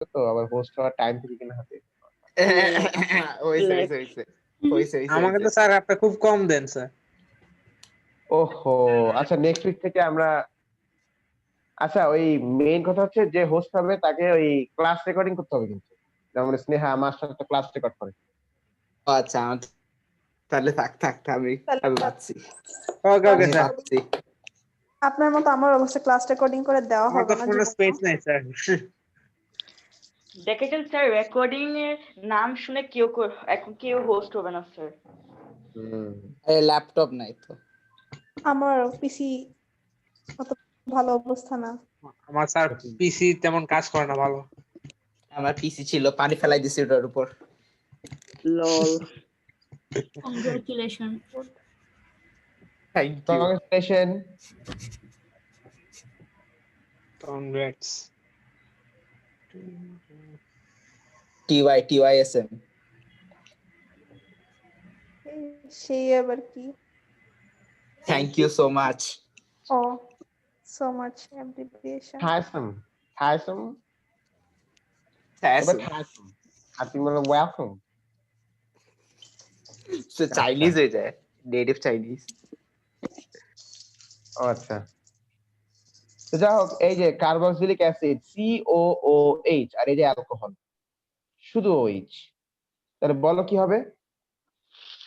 তো আবার হোস্ট হওয়ার টাইম থেকে কিনা হাতে। হইছে হইছে হইছে হইছে হইছে আমাকে তো স্যার আপনি খুব কম দেন স্যার। ওহো, আচ্ছা নেক্সট উইক থেকে আমরা, আচ্ছা ওই মেইন কথা হচ্ছে যে হোস্ট হবে তাকে ওই ক্লাস রেকর্ডিং করতে হবে কিন্তু, যেমন স্নেহা আমার সাথে একটা ক্লাস রেকর্ড করে। আচ্ছা তাহলে থাক থাক আমি আমি পাচ্ছি ওকে ওকে আমি স্যার। পাচ্ছি। আপনার মতো আমার অবশ্য ক্লাস রেকর্ডিং করে দেওয়া আমার হবে তো না ফোনে স্পেস নাই স্যার। দেখেছেন স্যার, রেকর্ডিং এর নাম শুনে এখন কেউ হোস্ট হবে না স্যার। আরে ল্যাপটপ নাই তো। আমার পিসি অত ভালো অবস্থা না। আমার স্যার পিসি তেমন কাজ করে না ভালো। আমার পিসি ছিল, পানি ফেলাই দিছি ওটার উপর। Lol. Congratulation. Thank you. Congratulation. Congrats. TYSM। সেই আবার কি? Thank you so much. Oh so much abbreviation. থাইসম থাইসম থ্যাংক থাইসম আর তুমি বলো ওয়েলকাম। সে চাইনিজ হয়ে যায়, নেটিভ চাইনিজ। আচ্ছা, তো যাই হোক, এই যে কার্বক্সিলিক অ্যাসিড COOH আর এই যে অ্যালকোহল শুধু OH, তাহলে বলো কি হবে?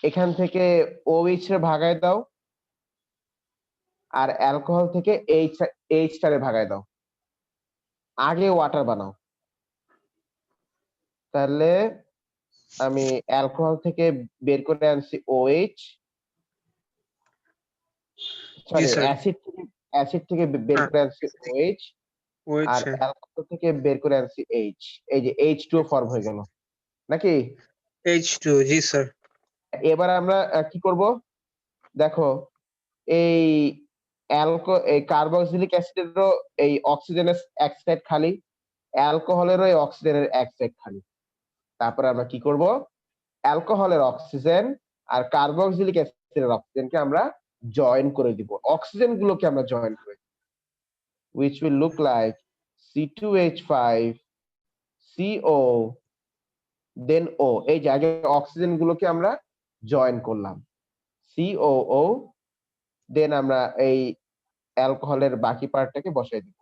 এখান থেকে OH রে ভাগায় দাও আর অ্যালকোহল থেকে H টারে ভাগায় দাও, আগে ওয়াটার বানাও। তাহলে আমি অ্যালকোহল থেকে বের করে আনছি OH, সরি অ্যাসিড থেকে বের করে আনছি OH, আর অ্যালকোহল থেকে বের করে আনছি H। এই যে H2O ফর্ম হয়ে গেল নাকি? H2 জি স্যার। এবার আমরা কি করব দেখো, এই এই কার্বক্সিলিক অ্যাসিডেরও এই অক্সিজেনের এক সাইড খালি, অ্যালকোহলেরও এই অক্সিজেনের এক সাইড খালি। তারপরে আমরা কি করব, অ্যালকোহলের অক্সিজেন আর কার্বক্সিলিক অ্যাসিডের অক্সিজেনকে আমরা জয়েন করে দিব, অক্সিজেন গুলোকে আমরা জয়েন করে দিব, which will look like C2H5 CO then O। এই যে আগে অক্সিজেন গুলোকে আমরা জয়েন করলাম COO, দেন আমরা এই অ্যালকোহলের বাকি পার্টটাকে বসাই দিব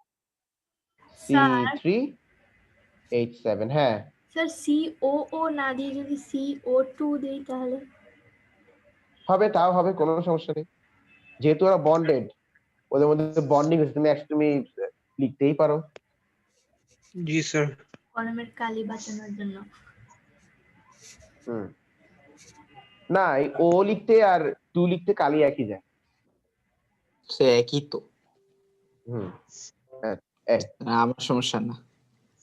C3H7। হ্যাঁ স্যার COO না দিয়ে যদি CO2 দেই তাহলে হবে, তাও হবে, কোনো সমস্যা নেই, যেহেতু ওরা বন্ডেড, ওদের মধ্যে বন্ডিং হচ্ছে, তুমি লিখতেই পারো। জি স্যার। কলমের কালি বাঁচানোর জন্য। না, এই ও লিখতে আর টু লিখতে কালি একই যায়। সে একই তো। আমার সমস্যা না।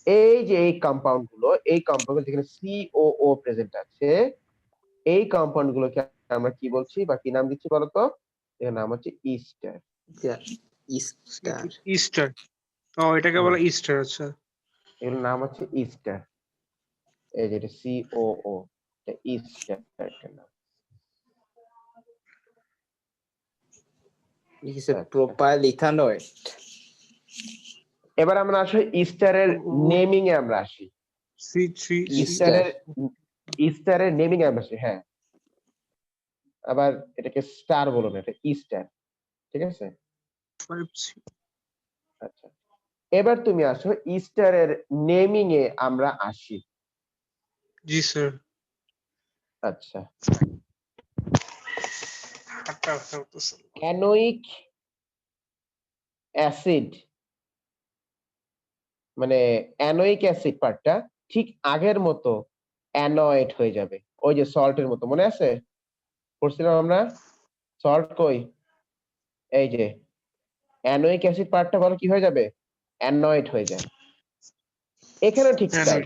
এই যে এই কম্পাউন্ড গুলো, এই কম্পাউন্ড যেখানে COO প্রেজেন্ট আছে, এই কম্পাউন্ড গুলোকে আমরা কি বলছি বা কি নাম দিচ্ছি বলতো? এর নাম হচ্ছে ইস্টার। ইস্টার। ও এটাকে বলে ইস্টার। আচ্ছা, এর নাম হচ্ছে ইস্টার। এই যে এটা COO, এটা ইস্টার এর নাম। It's a propyl ইথানয়েড। এবার আমরা আসি ইস্টারের নেমিং এ আমরা আসি। C3 ইস্টারের নেমিং এ আমরা আসি। হ্যাঁ, আবার এটাকে স্টার বলো না, এটা ইস্টার, ঠিক আছে? আচ্ছা, এবার তুমি আসো ইস্টারের নেমিং এ আমরা আসি। জি স্যার। আচ্ছা, অ্যানোয়িক অ্যাসিড, মানে অ্যানোয়িক অ্যাসিড পার্টটা ঠিক আগের মতো অ্যানয়েড হয়ে যাবে, ওই যে সল্টের মতো, মনে আছে পড়ছিলাম আমরা? সল্ট কই? এই যে অ্যানোয়িক অ্যাসিড পার্টটা বলো কি হয়ে যাবে? অ্যানয়েড হয়ে যায়। এখানেও ঠিক তাই,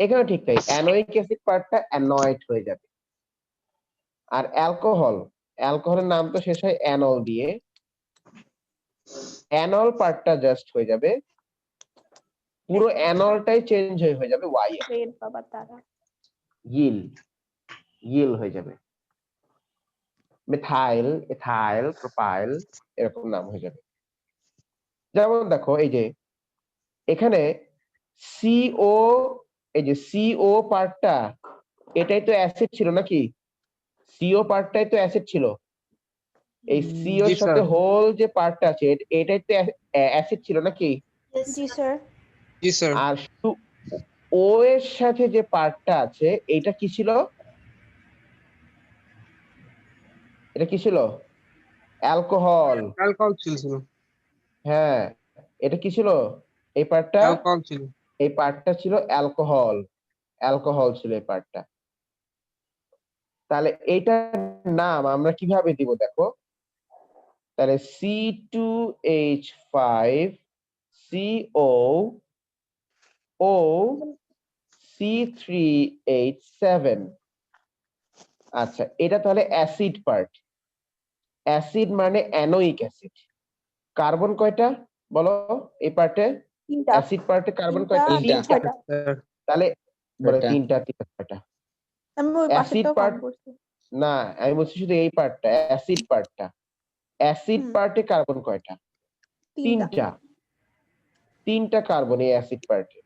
এখানেও ঠিক তাই, অ্যানোয়িক অ্যাসিড পার্টটা অ্যানয়েড হয়ে যাবে। আর অ্যালকোহলের নাম তো শেষ হয় অ্যানল দিয়ে, অ্যানল পার্টটা জাস্ট হয়ে যাবে, পুরো অ্যানলটাই চেঞ্জ হয়ে যাবে ওয়াই, বাবা তারা ইল হয়ে যাবে, মিথাইল, ইথাইল, প্রোপাইল, এরকম নাম হয়ে যাবে। যেমন দেখো এই যে এখানে সিও, এই যে সিও পার্টটা, এটাই তো অ্যাসিড ছিল নাকি? সিও পার্টটাই তো অ্যাসিড ছিল। এই সিও জি এর সাথে স্যার। হোল যে পার্টটা আছে এটাই তো অ্যাসিড ছিল নাকি? Yes, জি sir. স্যার। জি স্যার। আর শুধু ও এর সাথে যে পার্টটা আছে এটা কি ছিল? এটা কি ছিল? অ্যালকোহল। অ্যালকোহল ছিল। হ্যাঁ, এটা কি ছিল? এই পার্টটা, অ্যালকোহল ছিল। এই পার্টটা ছিল অ্যালকোহল। অ্যালকোহল ছিল এই পার্টটা। তাহলে এইটার নাম আমরা কিভাবে দিব দেখো? তাহলে C2H5 CO O C3H7। আচ্ছা, এটা তাহলে অ্যাসিড পার্ট। অ্যাসিড মানে অ্যানোয়িক অ্যাসিড। কার্বন কয়টা বলো এই পার্টে? তিনটা। অ্যাসিড পার্টে কার্বন কয়টা? তিনটা। ছয়টা। স্যার। তাহলে বলে ছয়টা। তিনটা ছয়টা। আমি ওই অ্যাসিড পাশেরটাও পার্ট কাউন্ট করছি। না, আমি বলছি শুধু এই পার্টটা, অ্যাসিড পার্টটা। অ্যাসিড হুম। পার্টে কার্বন কয়টা? তিনটা। তিনটা কার্বন এই অ্যাসিড পার্টে।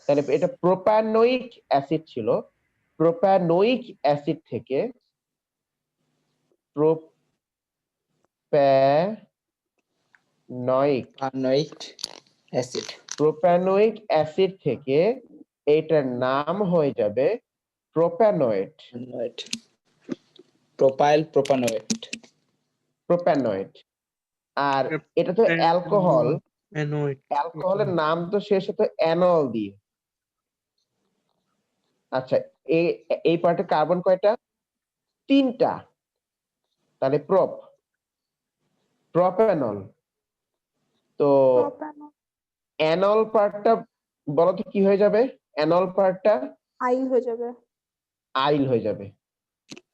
তাহলে এটা প্রোপ্যানোয়িক অ্যাসিড ছিল। প্রোপ্যানোয়িক অ্যাসিড থেকে প্রোপ্যানোয়িক অ্যাসিড। প্রোপ্যানোয়িক অ্যাসিড থেকে এটার নাম হয়ে যাবে প্রোপ্যানয়েড। Propyl propanoate. প্রোপ্যানয়েড। আর এটা তো অ্যালকোহল, অ্যানোয়েড। অ্যালকোহলের নাম তো শেষ হতো অ্যানল দিয়ে। আচ্ছা, এই পার্টে কার্বন কয়টা? তিনটা। তাহলে প্রোপ্যানল। তো প্রোপ্যানল। অ্যানল পার্টটা বলো তো কি হয়ে যাবে? অ্যানল পার্টটা আইল হয়ে যাবে। আইল হয়ে যাবে।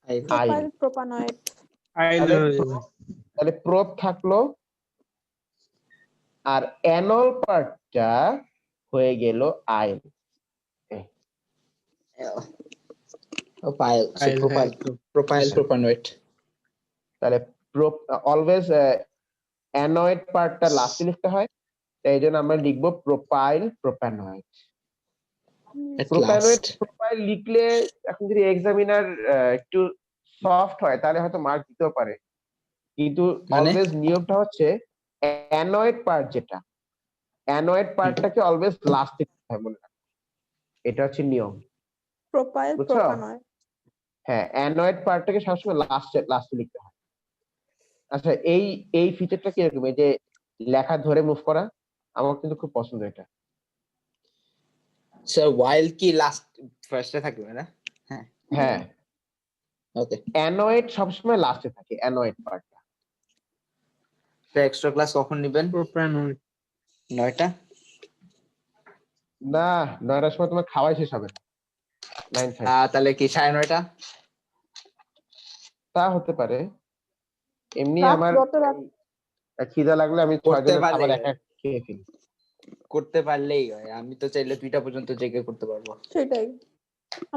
আইল। Propyl propanoate. আইল তাহলে হয়ে যাবে। তাহলে প্রোপ থাকলো, আর অ্যানল পার্টটা হয়ে গেল আইল। প্রোপাইল আইল, প্রোপাইল হ্যাঁ। Propyl propanoate. তাহলে অলওয়েজ অ্যানয়েড পার্টটা লাস্টে লিখতে হয়, তাই জন্য আমরা লিখবো প্রোপাইল প্রোপ্যানয়েড। প্রোপাইল লিখলে এখন যদি এক্সামিনার একটু সফট হয় তাহলে হয়তো মার্ক দিতেও পারে, কিন্তু মানে? অলওয়েজ নিয়মটা হচ্ছে অ্যানয়েড পার্ট যেটা, অ্যানয়েড পার্টটাকে অলওয়েজ লাস্টে লিখতে হয়, মনে রাখো। এটা হচ্ছে নিয়ম, প্রোপাইল বুঝছো? প্রোপানয়েড। হ্যাঁ, অ্যানয়েড পার্টটাকে সবসময় লাস্টে লিখতে হয়। আচ্ছা, এই ফিচারটা কিরকম, এই যে লেখা ধরে মুভ করা, আমার কিন্তু খুব পছন্দ এটা। স্যার ওয়াইল কি লাস্ট ফার্স্টে থাকবে না? হ্যাঁ, ওকে। অ্যানয়েড সবসময় লাস্টে থাকে, অ্যানয়েড পার্টটা। এক্সট্রা ক্লাস কখন নেবেন? প্রোপ্যানয়েড। 9টা? না, 9টার সময় তোমার খাওয়াই শেষ হবে না। 9:30 তাহলে কি 9:30টা? তা হতে পারে। এমনি রাত আমার যত রাত খিদা লাগলে আমি 6 করতে জনের খাবার পারলেই একা খেয়ে ফেলি। করতে পারলেই হয়, আমি তো চাইলে 2টা পর্যন্ত জেগে করতে পারবো। সেটাই।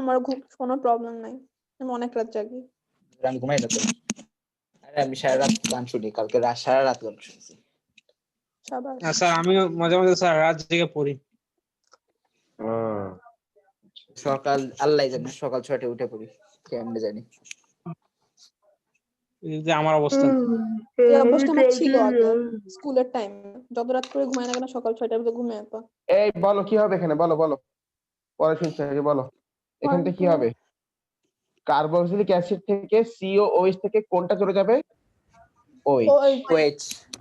আমার কোনো প্রবলেম নাই, আমি অনেক রাত জাগি। আমি ঘুমাই না তো। আরে আমি সারা রাত গান শুনি, কালকে সারা রাত গান শুনছি। সাবাস। স্যার আমিও মাঝে মাঝে স্যার রাত জেগে পড়ি। সকাল আল্লাহ জানে, সকাল 6টায় উঠে পড়ি, কেমনে জানি। এই যে আমার অবস্থা। এই অভ্যাসটা আমার ছিল আগে স্কুলের টাইম, যত রাত করে ঘুমাই না কেন সকাল 6টার মধ্যে ঘুমিয়ে যেত। এই বলো কি হবে এখানে, বলো পরে শুনছি আগে বলো। এখান থেকে কি হবে? কার্বক্সিলিক অ্যাসিড থেকে COOH থেকে কোনটা চলে যাবে? OH।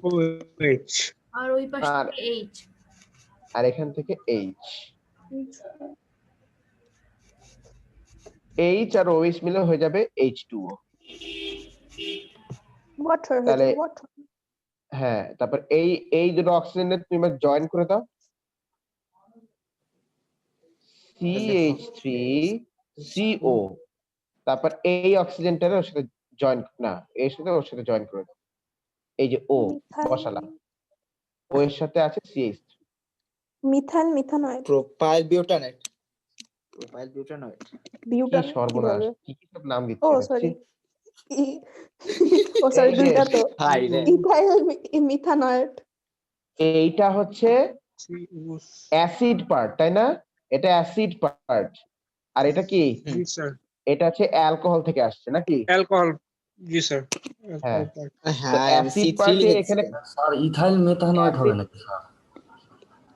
OH। আর ওই পাশে আর H। আর এখান থেকে H। H আর OH মিলে হয়ে যাবে H2O। ওয়াটার হয়ে তাহলে যাবে, ওয়াটার। হ্যাঁ, তারপর এই দুটো অক্সিজেনের তুমি জয়েন করে দাও, CH3CO। তারপর এই অক্সিজেনটার ওর সাথে জয়েন, না এর সাথে ওর সাথে জয়েন করে দাও। এই যে O বসালাম, O এর সাথে আছে CH3। মিথাইল মিথানয়েড। প্রোপাইল বিউটানেট। প্রোপাইল বিউটানয়েড। কি বিউটানেট সর্বনাশ, কিভাবে? কি সব নাম ও দিচ্ছে। সরি, ও সরি, দুইটা তো। হাই রে। ইথাইল মিথানয়েড। এইটা হচ্ছে অ্যাসিড পার্ট, তাই না? এটা অ্যাসিড পার্ট, আর এটা কি? জি স্যার, এটা হচ্ছে অ্যালকোহল থেকে আসছে নাকি? অ্যালকোহল। জি স্যার, হ্যাঁ। অ্যালকোহল। তো হ্যাঁ, আমি অ্যাসিড C3 পার্টে লিখেছি। এখানে স্যার ইথাইল মেথানয়েড হবে অ্যাসিড, নাকি স্যার?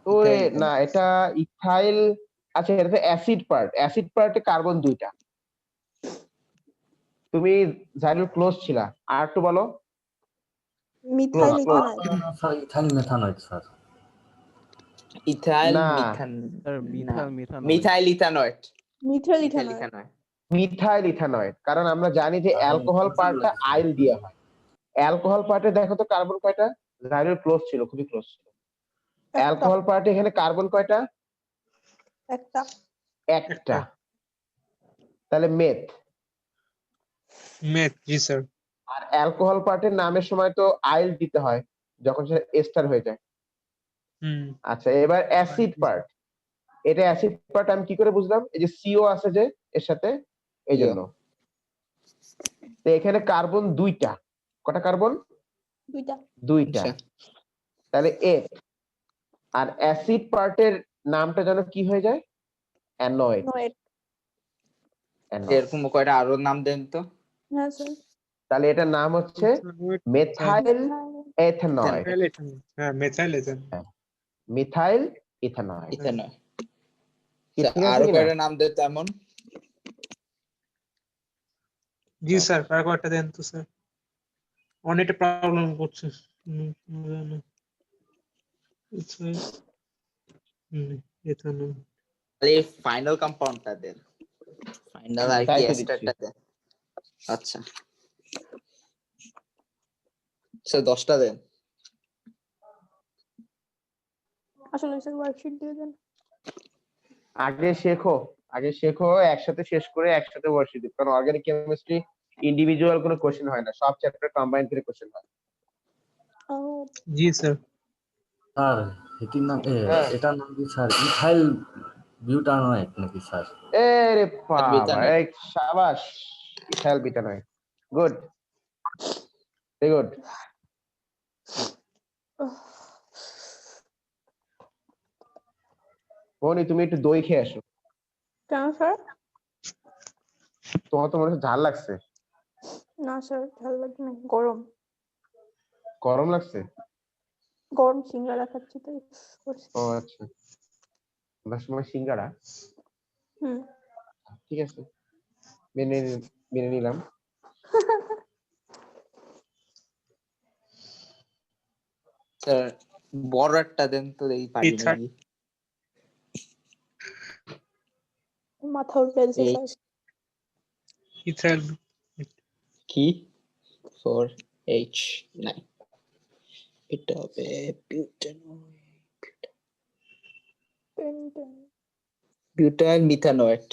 ওরে ইথাইল। না, এটা ইথাইল। আচ্ছা, এটা তো অ্যাসিড পার্ট, অ্যাসিড পার্টে কার্বন 2টা। তুমি জাইলুল ক্লোজ ছিলা, আর একটু বলো। Methyl close. Ethanol. Sir ethyl methanoate sir. Ethyl না, মিথান স্যার না, methanoate. Methyl ethanoate. Methyl methyl ethanol. Ethanoate. Methyl ethanoate, কারণ আমরা জানি যে আমি অ্যালকোহল confuse পার্টটা লাগছে। আইল দিয়ে হয়। অ্যালকোহল পার্টে দেখো তো কার্বন কয়টা? জাইলুল ক্লোজ ছিল, খুবই ক্লোজ ছিল। একটা। অ্যালকোহল পার্টে এখানে কার্বন কয়টা? একটা। একটা। তাহলে মেথ। মেথ। জি স্যার। আর অ্যালকোহল পার্টের নামের সময় তো আইল দিতে হয় যখন সে এস্টার হয়ে যায়। আচ্ছা, এবার অ্যাসিড পার্ট। এটা অ্যাসিড পার্ট আমি কি করে বুঝলাম? এই যে সিও আছে যে এর সাথে, এই জন্য। তো এখানে কার্বন 2টা। কটা কার্বন? 2টা। 2টা। আচ্ছা। তাহলে এ। আর অ্যাসিড পার্টের নামটা যেন কি হয়ে যায়? অ্যানয়েড। নয়েড। এরকম কয়টা আরো নাম দেন তো। হ্যাঁ স্যার। তাহলে এটার নাম হচ্ছে মেথাইল এথানয়েড। হ্যাঁ, মেথাইল এথেন। মিথাইল ইথানয়েড। ইথানয়েড। কি ঠিক আছে আরো কিনা? কয়টা নাম দেন তো এমন। জি স্যার, আর কয়েকটা দেন তো স্যার, অনেকটা প্রবলেম করছে। এথানল। তাহলে ফাইনাল কম্পাউন্ডটা দেন। ফাইনাল আর তাই কি তো এস্টারটা দিচ্ছি। দেন। আচ্ছা, স্যার 10টা দেন। আসলে স্যার ওয়ার্কশিট দিয়ে দেন। আগে শেখো, একসাথে শেষ করে একসাথে ওয়ার্কশিট দিও। কারণ অর্গানিক কেমিস্ট্রি ইন্ডিভিজুয়াল কোনো কোশ্চেন হয় না, সব চ্যাপ্টার কম্বাইন করে কোশ্চেন হয়। ও জি স্যার। স্যার এটির নাম হ্যাঁ। এটার নাম কি স্যার ইথাইল বিউটানয়েড নাকি স্যার? এরে বাবা, বিটানয়েড। এই শাবাশ, ethyl butanoate. Good, very good. Boni, তুমি একটু দই খেয়ে আসো। কেন স্যার? তোমার তো মনে হচ্ছে ঝাল লাগছে। না স্যার, ভালো লাগে না, গরম। গরম লাগছে? গরম সিঙ্গারা খাচ্ছি তো। ও আচ্ছা, ওটার সময় সিঙ্গারা। হুম। ঠিক আছে, মেনে মেনে নিলাম। স্যার বড় একটা দেন তো এই পারি ইথাইল। নাকি। মাথা উঠে যাচ্ছে এই স্যার। ইথাইল। কি 4H9 এটা হবে butyl methanoate.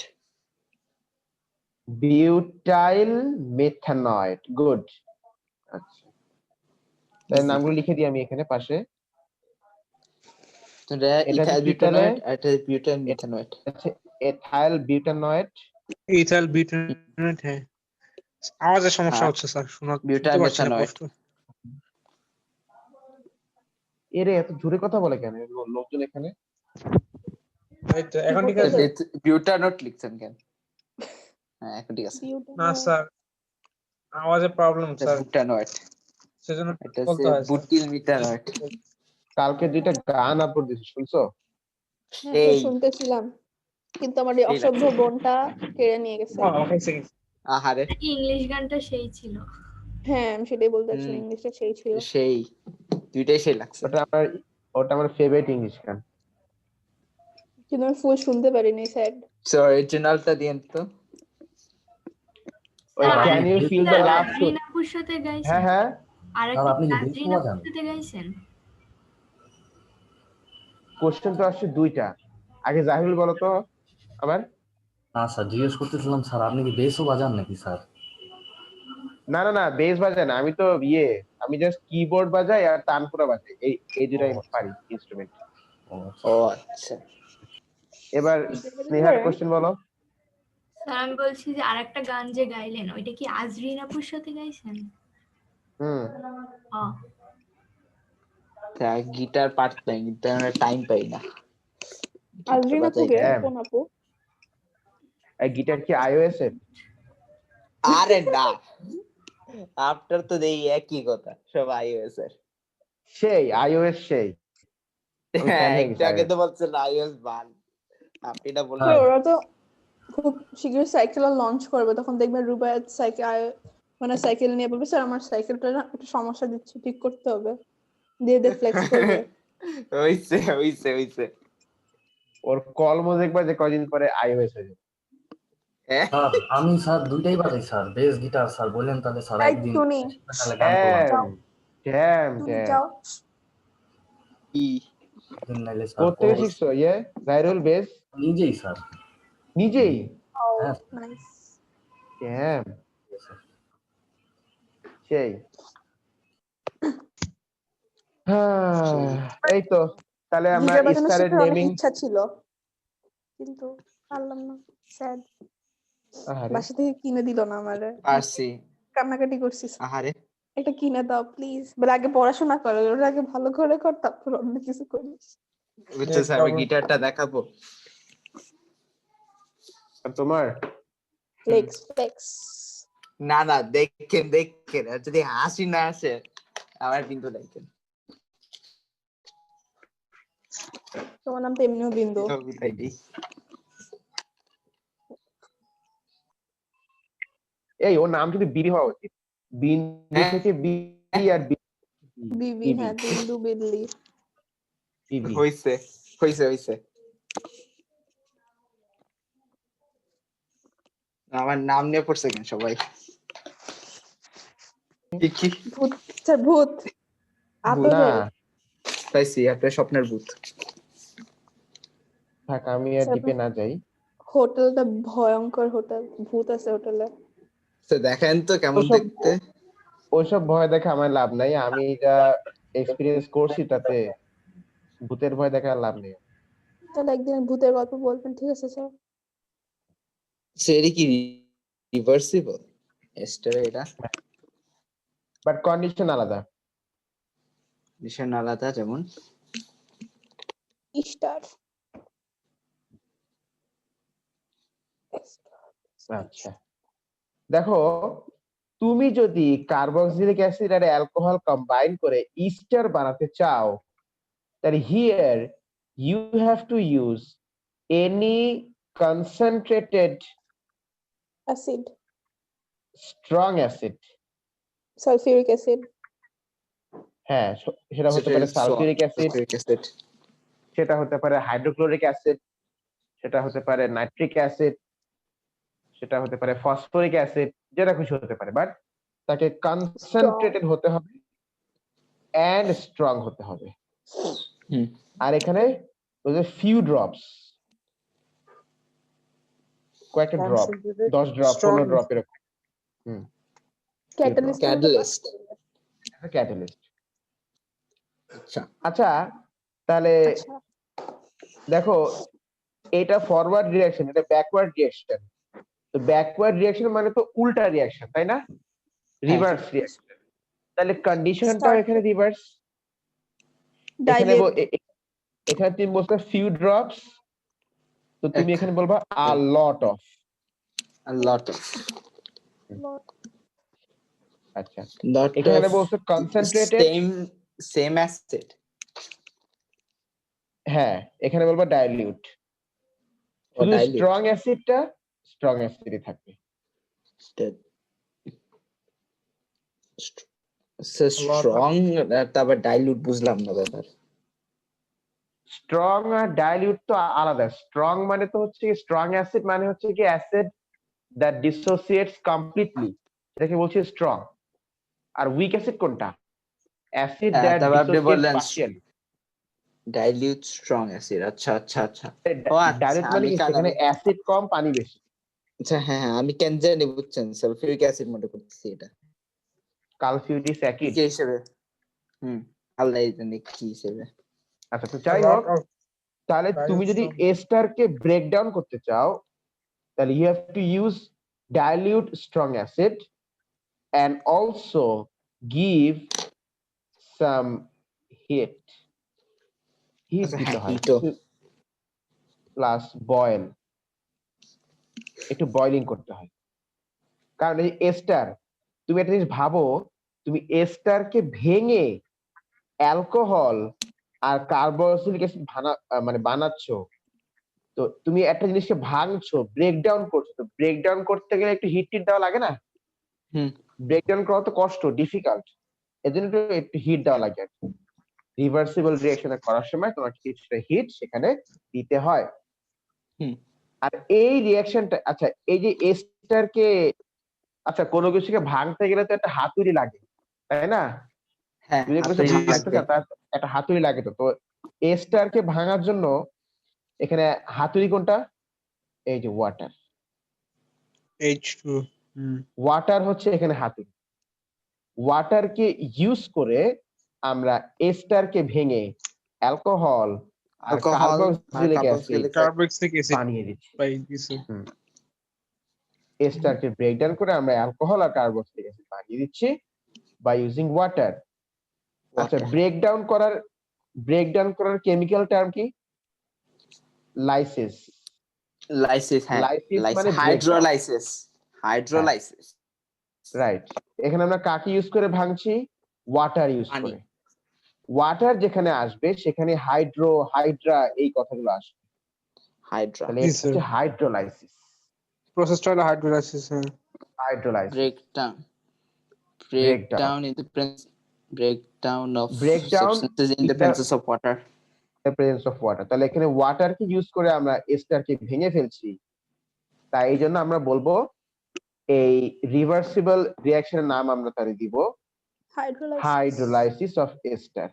Butyl methanoate, good. আচ্ছা, তাই নামগুলো লিখে দিই আমি এখানে পাশে। এটা এটা ইথাইল কি তাহলে? বিউটানয়েড আর এটা বিউটাইল মিথানয়েড। হচ্ছে এথাইল বিউটানয়েড। ইথাইল বিউটানয়েড। হ্যাঁ, আওয়াজের সমস্যা হচ্ছে স্যার, শুনতে বিউটাইল পাচ্ছি না মেথানয়েড। স্পষ্ট। এরে এত জোরে কথা বলে কেন লোকজন এখানে? এই তো এখন ঠিক আছে। বিউটানয়েড লিখছেন কেন? হ্যাঁ, এখন ঠিক আছে। না স্যার, আওয়াজের প্রবলেম স্যার, বিউটানয়েড সেজন্য এটা হচ্ছে বলতে হয় স্যার। বুটিল মিথানয়েড। কালকে 2টা গান আপলোড দিয়েছি, শুনছো? হ্যাঁ স্যার, এই শুনতেছিলাম, কিন্তু আমার এই সেই অসভ্য লাগছে। বোনটা কেড়ে নিয়ে গেছে। আহারে ইংলিশ গানটা সেই ছিল। হ্যাঁ, আমি সেটাই বলতে চাচ্ছিলাম, হুম। ইংলিশটা সেই ছিল। সেই দুইটাই সেই লাগছে। ওটা আমার ফেভারিট ইংলিশ গান। কিন্তু আমি ফুল শুনতে পারিনি স্যার। সো অরিজিনালটা দিন তো। ওই sir, can you feel the love shoot. Nazrin আপুর সাথে গাইছেন? হ্যাঁ হ্যাঁ, আর স্যার একটা আপনি কি নাজরিন বেসুয়া আপুর জানেন? সাথে গাইছেন? কোশ্চেন তো আসছে 2টা। আগে জাহিরুল বলো তো আবার। না স্যার জিজ্ঞেস করতেছিলাম স্যার আপনি কি বেসও বাজান নাকি স্যার? না না না, বেস বাজায় না, আমি তো আমি জাস্ট কিবোর্ড বাজাই আর তানপুরা বাজাই, এই দুটাই পারি ইনস্ট্রুমেন্ট। ও আচ্ছা। এবার স্নেহার কোশ্চেন বলো। স্যার আমি বলছি যে আর একটা গান যে গাইলেন ওইটা কি আজরিন আপুর সাথে গাইছেন? হুম, ও গিটার পারতাম কিন্তু আমরা টাইম পাই না। আজরিন আপু কে হ্যাঁ। কোন আপু? এই গিটার কি iOS এর? আরে না, আফটার তো দেই একই কথা, সব iOS এর। সেই iOS সেই। আমি fan হয়ে একটু গেছি আগে iOS। তো বলছেন iOS বাল, আপনি না তো বললেন। ওরা তো খুব শীঘ্রই সাইকেল লঞ্চ করবে, তখন দেখবেন রুবায়াত সাইকেল মানে সাইকেল নিয়ে বলবে স্যার আমার সাইকেলটা না একটু সমস্যা দিচ্ছে, ঠিক করতে হবে, দিয়ে দিয়ে ফ্লেক্স করবে। হইছে। ওর কলমো দেখবা যে কয়দিন পরে iOS হয়ে যাবে। হ্যাঁ, স্যার আমি স্যার দুইটাই বাজাই স্যার, বেস গিটার স্যার। বললেন তাহলে স্যার এই একদিন টুনি, ইনস্ট্রুমেন্টালে গান করলাম ড্যাম যাও ড্যাম টুনি ড্যাম। যাও। কি একদিন নাইলে স্যার কোথেকে শিখছো জাইরুল বেস? নিজেই স্যার। নিজেই? ও হ্যাঁ নাইস। Dam sir. সেই। এই তো তাহলে আমরা গিটার বাজানো স্টারের শেখার অনেক নেমিং। ইচ্ছা ছিল কিন্তু পারলাম না, স্যাড। আরে বাসা থেকে কিনে দিল না আমারে, পারছি। কান্নাকাটি করছিস, আহারে, এটা কিনে দাও প্লিজ। বলে আগে পড়াশোনা করো, ওটা আগে ভালো করে কর, তারপর অন্য কিছু করিস। বুঝছো স্যার, আমি গিটারটা দেখাবো। তোমার ফ্লেক্স ফ্লেক্স। না দেখেন, আর যদি হাসি না আসে আমার কিন্তু দেখেন। তোমার নাম তো এমনিও বিন্দু। এই ওর নাম কিন্তু বিড়ি হওয়া উচিত। বিন্দু হ্যাঁ। থেকে বিড়ি আর বিবি, হ্যাঁ বিন্দু বিল্লি। বিবি। হইছে। আমার নাম নিয়ে পড়ছে কেন সবাই? কি ভূত, স্যার ভূত না আতরের। পাইছি, আপনার স্বপ্নের ভূত। থাক আমি আর ডিপে না যাই। হোটেলটা ভয়ঙ্কর হোটেল, ভূত আছে হোটেলে। তো দেখেন তো কেমন ওসব দেখতে। ওইসব ভয় দেখে আমার লাভ নাই, আমি যা এক্সপিরিয়েন্স করছি তাতে ভূতের ভয় দেখে আর লাভ নেই। তাহলে একদিন ভূতের গল্প বলবেন, ঠিক আছে স্যার? সেরি কি রিভার্সিবল এস্টার এটা? বাট কন্ডিশন আলাদা। ভীষণ আলাদা, যেমন স্টার। আচ্ছা দেখো, তুমি যদি কার্বক্সিলিক অ্যাসিড আর অ্যালকোহল কম্বাইন করে ইস্টার বানাতে চাও, তাহলে here you have to use any concentrated acid, strong acid. Sulphuric acid. হ্যাঁ, সেটা হতে পারে সালফিউরিক অ্যাসিড, অ্যাসিড। সেটা হতে পারে হাইড্রোক্লোরিক অ্যাসিড, সেটা হতে পারে নাইট্রিক অ্যাসিড, সেটা হতে পারে ফসফরিক অ্যাসিড, যেটা খুশি হতে পারে, বাট তাকে কনসেন্ট্রেটেড হতে হবে এন্ড স্ট্রং হতে হবে। হুম। আর এখানে ফিউ ড্রপস, কয়েকটা ড্রপ, 10 ড্রপ 15 ড্রপ এরকম। ক্যাটালিস্ট। ক্যাটালিস্ট। ক্যাটালিস্ট। আচ্ছা আচ্ছা তাহলে আচ্ছা, দেখো, এটা ফরওয়ার্ড রিঅ্যাকশন, এটা ব্যাকওয়ার্ড রিঅ্যাকশন। তো ব্যাকওয়ার্ড রিঅ্যাকশন মানে তো উল্টা রিঅ্যাকশন, তাই না? Reverse reaction. তাহলে কন্ডিশনটাও এখানে রিভার্স। এখানে ডাইলেট। এখানে তুমি বলছো ফিউ ড্রপস, তো তুমি এখানে বলবা আ লট অফ। আচ্ছা এখানে বলছো কনসেন্ট্রেটেড, সেম অ্যাসিড। হ্যাঁ এখানে বলবা ডাইলিউট। শুধু স্ট্রং অ্যাসিডটা স্ট্রং অ্যাসিডই থাকবে। স্ট্রং তারপর ডাইলুট, বুঝলাম না ব্যাপার। স্ট্রং আর ডাইলিউট তো আলাদা। স্ট্রং মানে তো হচ্ছে স্ট্রং অ্যাসিড মানে হচ্ছে কি অ্যাসিড দ্যাট ডিসোসিয়েটস কমপ্লিটলি, এটাকে বলছি স্ট্রং। আর উইক অ্যাসিড কোনটা? অ্যাসিড দ্যাট তারপর আপনি ডিসোসিয়েটস বললেন পার্শিয়ালি। Dilute strong acid. আচ্ছা ও আচ্ছা, ডাইলিউট মানে কি সেখানে অ্যাসিড কম পানি বেশি। আচ্ছা হ্যাঁ, আমি কেন জানি, বুঝছেন, সালফিউরিক অ্যাসিড মনে করতেছি এটা কালফিউরিক অ্যাসিড কি হিসেবে। আল্লাহ জানে কি হিসেবে। আচ্ছা তো যাই হোক, তাহলে তুমি যদি এস্টার কে ব্রেক ডাউন করতে চাও, তাহলে you have to use dilute strong acid and also give some heat heat আচ্ছা, দিতে হ্যাঁ, হয় হিটও। প্লাস বয়েল, একটু বয়লিং করতে হয়। কারণ এই এস্টার, তুমি একটা জিনিস ভাবো, তুমি এস্টারকে ভেঙে অ্যালকোহল আর কার্বক্সিলিক অ্যাসিড মানে বানাচ্ছ। তো তুমি একটা জিনিসকে ভাঙছো, ব্রেকডাউন করছো, তো ব্রেকডাউন করতে গেলে একটু হিট টিট দেওয়া লাগে না? হুম। ব্রেকডাউন করা তো কষ্ট, ডিফিকাল্ট, এজন্য একটু হিট দেওয়া লাগে আর কি। রিভার্সিবল রিঅ্যাকশন করার সময় তোমার কিছুটা হিট সেখানে দিতে হয়। হুম। আর এই রিঅ্যাকশনটা, আচ্ছা এই যে এস্টারকে, আচ্ছা কোনো কিছুকে ভাঙতে গেলে তো একটা হাতুড়ি লাগে, তাই না? হ্যাঁ, তুমি যে কোনো হাতুড়ি কিছু ভাঙতে লাগবে। চাও, তার একটা হাতুড়ি লাগে। তো তো এস্টারকে ভাঙার জন্য এখানে হাতুড়ি কোনটা? এই যে ওয়াটার। H2 হুম ওয়াটার হচ্ছে এখানে হাতুড়ি। ওয়াটারকে ইউজ করে আমরা এস্টারকে ভেঙে অ্যালকোহল আর অ্যালকোহল আর carboxylic acid carboxylic carboxylic acid বানিয়ে দিচ্ছি। বাই দিছে এস্টারকে ব্রেকডাউন করে আমরা অ্যালকোহল আর কার্বক্সিলিক অ্যাসিড বানিয়ে দিচ্ছি বাই ইউজিং ওয়াটার। আচ্ছা, ব্রেকডাউন করার কেমিক্যাল টার্ম কি? লাইসিস। লাইসিস, হ্যাঁ, লাইসিস মানে হাইড্রোলাইসিস। Hydrolysis, right. এখানে আমরা কাকে ইউজ করে ভাঙছি? ওয়াটার ইউজ পানি। করে। ওয়াটার যেখানে আসবে সেখানে হাইড্রা এই কথাগুলো আসবে। হাইড্রা। তাহলে জি, এটা স্যার। হচ্ছে হাইড্রোলাইসিস। প্রসেসটা হলো হাইড্রোলাইসিস হ্যাঁ hydrolysis, breakdown breakdown. breakdown of Breakdown substances in in the presence of water. the presence of water. তাহলে এখানে ওয়াটারকে ইউজ করে আমরা এস্টারকে ভেঙে ফেলছি, তাই এই জন্য আমরা বলবো এই রিভার্সিবল রিঅ্যাকশনের নাম আমরা তারে দিব hydrolysis of ester.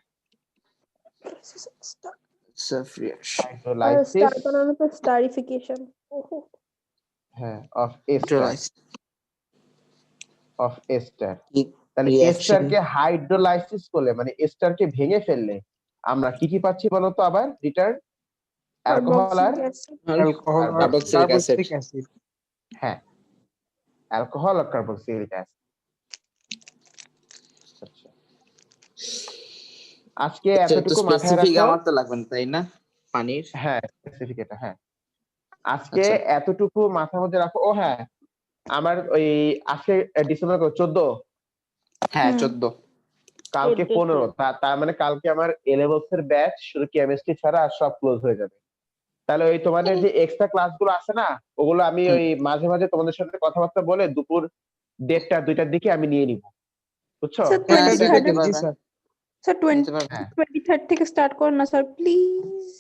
Self-reaction. Hydrolysis, esterification. হ্যাঁ, অফ এস্টার। তাহলে Reaction. এস্টারকে হাইড্রোলাইসিস করলে মানে এস্টারকে ভেঙে ফেললে আমরা কি পাচ্ছি বলতো আবার? রিটার্ন অ্যালকোহল আর অ্যালকোহল আর Carboxylic acid. কার্বক্সিলিক অ্যাসিড হ্যাঁ, অ্যালকোহল আর কার্বক্সিলিক অ্যাসিড। আচ্ছা, আজকে এতটুকু মাথায় স্পেসিফিক রাখো। আমার তো লাগবে না, তাই না? পানির। হ্যাঁ, স্পেসিফিক এটা, হ্যাঁ। আজকে আচ্ছা। এতটুকু মাথার মধ্যে রাখো। ও হ্যাঁ, আমার ওই আজকে ডিসেম্বর 14, হ্যাঁ, হুম। 14। কালকে 14 15, তার মানে কালকে আমার এ লেভেলস এর ব্যাচ শুধু কেমিস্ট্রি ছাড়া আর সব ক্লোজ হয়ে যাবে। তাহলে ওই তোমাদের যে এক্সট্রা ক্লাসগুলো আছে না, ওগুলো আমি ওই মাঝে মাঝে তোমাদের সাথে কথাবার্তা বলে দুপুর 1:30 2টার দিকে আমি নিয়ে নিব, বুঝছো? স্যার হ্যাঁ, 23rd স্যার, নিতে জি পারবেন। স্যার স্যার নিতে পারবেন। হ্যাঁ, 23rd থেকে স্টার্ট করুন না স্যার প্লিজ।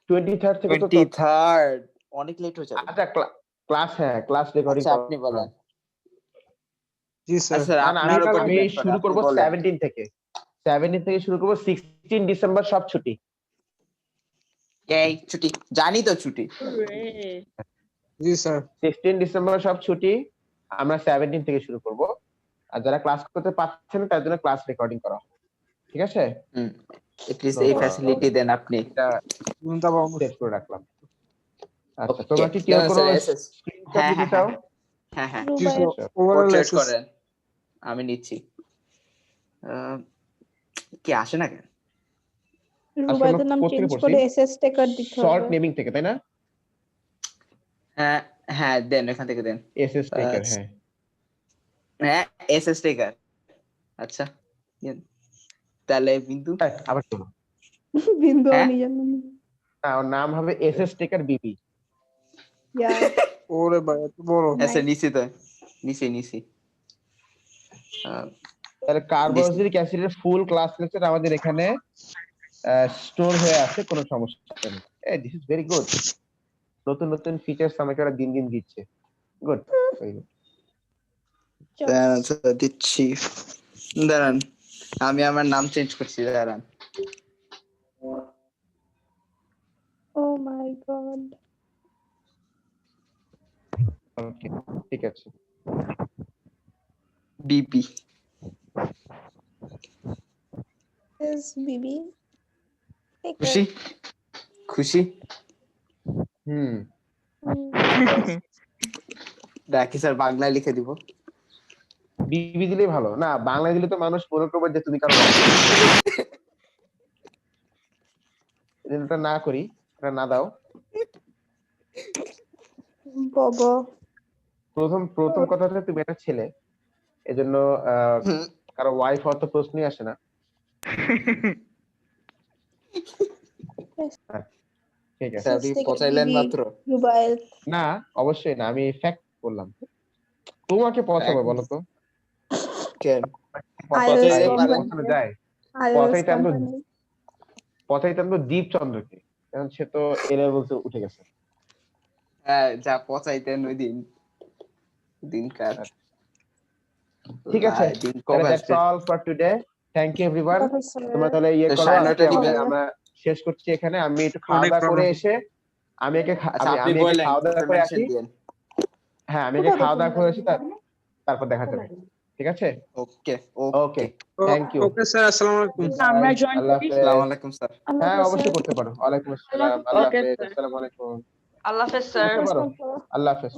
23rd থেকে তো 23rd অনেক লেট হয়ে যাবে। আচ্ছা, ক্লাস, হ্যাঁ ক্লাস রেকর্ডিং। আচ্ছা, আপনি বলেন। জি স্যার আচ্ছা, না, আপনার উপর আমি depend করে, শুরু আপনি করব বলেন। 17 থেকে। 17 থেকে শুরু করব, 16 ডিসেম্বর সব ছুটি। এই ছুটি, জানি তো ছুটি। জি স্যার 16 ডিসেম্বর সব ছুটি, আমরা 17 থেকে শুরু করব। আর যারা ক্লাস করতে পারছেন তার জন্য ক্লাস রেকর্ডিং করা হবে, ঠিক আছে? প্লিজ এই ফ্যাসিলিটি দেন আপনি। এটা ধন্যবাদ সেট করে রাখলাম। আচ্ছা, Okay, তোমরা কি কেউ দাঁড়ান কোনো স্যার, SS স্ক্রিনশট হ্যাঁ, নিতে হ্যাঁ, চাও? হ্যাঁ, হ্যাঁ, জি Rubayet, sir overall portrait assess করেন, আমি নিচ্ছি। কি আসে না কেন? রুবায়েতের নাম কোথা থেকে চেঞ্জ পড়ছি? করে এসএস টেকার দিতে শর্ট হবে। নেমিং থেকে, তাই না? হ্যাঁ, হ্যাঁ, দেন এখান থেকে দেন। এসএস টেকার, হ্যাঁ। হ্যাঁ, SS টেকার। আচ্ছা, দেন। তাহলে বিন্দু। আবার শোনো, বিন্দু হ্যাঁ? আমি জানি না। ওর নাম হবে এসএস টেকার বিবি। ইয়া ওরে ভাই এত বড় আচ্ছা, নিছি তো, নিছি। তাহলে কার্বক্সিলিক অ্যাসিডের ফুল ক্লাস লেকচার আমাদের এখানে স্টোর হয়ে আছে, কোনো সমস্যা নেই। This is very good. নতুন নতুন ফিচারস আমাকে ওরা দিন দিন দিচ্ছে। Good, very good. দাঁড়ান স্যার, দিচ্ছি। দাঁড়ান, আমি আমার নাম চেঞ্জ করছি, দাঁড়ান। ও মাই গড। ওকে, ঠিক আছে। বিপি। এস বিবি খুশি? খুশি? হুম, রাখি স্যার, বাংলায় লিখে দিব। বিবি দিলেই ভালো না, বাংলা দিলে তো মানুষ মনে করবে যে তুমি কারো এটা না করি, এটা না দাও। বাবা প্রথম কথা হচ্ছে তুমি একটা ছেলে, এজন্য কারো ওয়াইফ হওয়ার তো প্রশ্নই আসে না। ঠিক আছে, স্যার আপনি পচাইলেন মাত্র। রুবায়েত না অবশ্যই না, আমি ফ্যাক্ট বললাম। তোমাকে পচাবো বলো তো? কেন আইএলএস পচাইতে পারেন? পচানো যায়? আইএলএস পচাইতে আমি তো কোম্পানি পচাইতাম তো দীপচন্দ্রকে, কারণ সে তো এ লেভেলসে উঠে গেছে। হ্যাঁ যা পচাইতেন ওই দিনকার। ঠিক আছে, দিন তাহলে কবে দ্যাটস আসবে? All for today. Thank you everyone. Professor তোমরা তাহলে ইয়ে তো করো, সাড়ে আজকে নয়টা দিবে। আমরা শেষ করছি এখানে। আমি একটু খাওয়া অনেক দাওয়া করে problem। এসে আমি একে আচ্ছা আপনি আমি একে বললেন খাওয়া দাওয়া করে আসি। দিন। হ্যাঁ আমি একে খাওয়া দাওয়া করে আসি, তারপর দেখা যাবে। ঠিক আছে, ওকে ওকে, থ্যাংক ইউ। ওকে স্যার, আসসালামু আলাইকুম। আমরা জয়েন আল্লাহ করি। হাফেজ। আসসালামু আলাইকুম স্যার। হ্যাঁ অবশ্যই করতে পারো। ওয়ালাইকুম আসসালাম, আল্লাহ Okay, হাফেজ, sir. আসসালামু আলাইকুম। আল্লাহ হাফেজ স্যার। করতে পারো, আল্লাহ হাফেজ।